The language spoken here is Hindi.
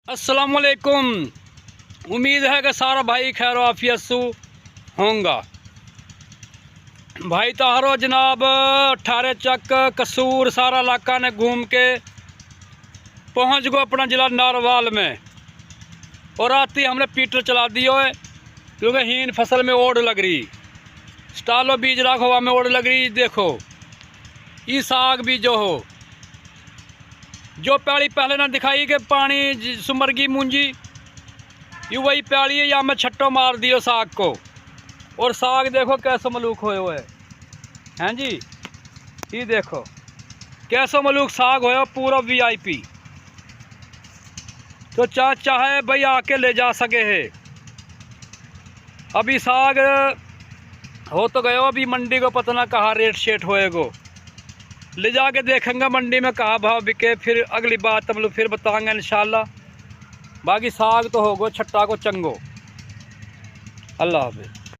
अस्सलामुअलैकुम। उम्मीद है कि सारा भाई खैर आफियत से होंगे। भाई तारो जनाब 18 चक कसूर सारा इलाका ने घूम के पहुंच गो अपना ज़िला नारवाल में। और राती हमने पीटर चला दियो है क्योंकि हीन फसल में ओढ़ लग रही, स्टालो बीज राख हवा में ओढ़ लग रही। देखो ये साग भी जो हो जो प्याली पहले ना दिखाई कि पानी सुमरगी मूंजी, ये वही प्याली है। या मैं छट्टो मार दियो साग को। और साग देखो कैसे मलूक होए हुए हैं जी। ये देखो कैसे मलूक साग होए पूरा वीआईपी। तो चाहे भाई आके ले जा सके है। अभी साग हो तो गयो, अभी मंडी को पता ना कहाँ रेट शेट होएगो। ले जाके देखेंगे मंडी में कहाँ भाव बिके, फिर अगली बात हम लोग फिर बताएंगे इंशाल्लाह। बाकी साग तो होगो छट्टा को चंगो। अल्लाह हाफिज़।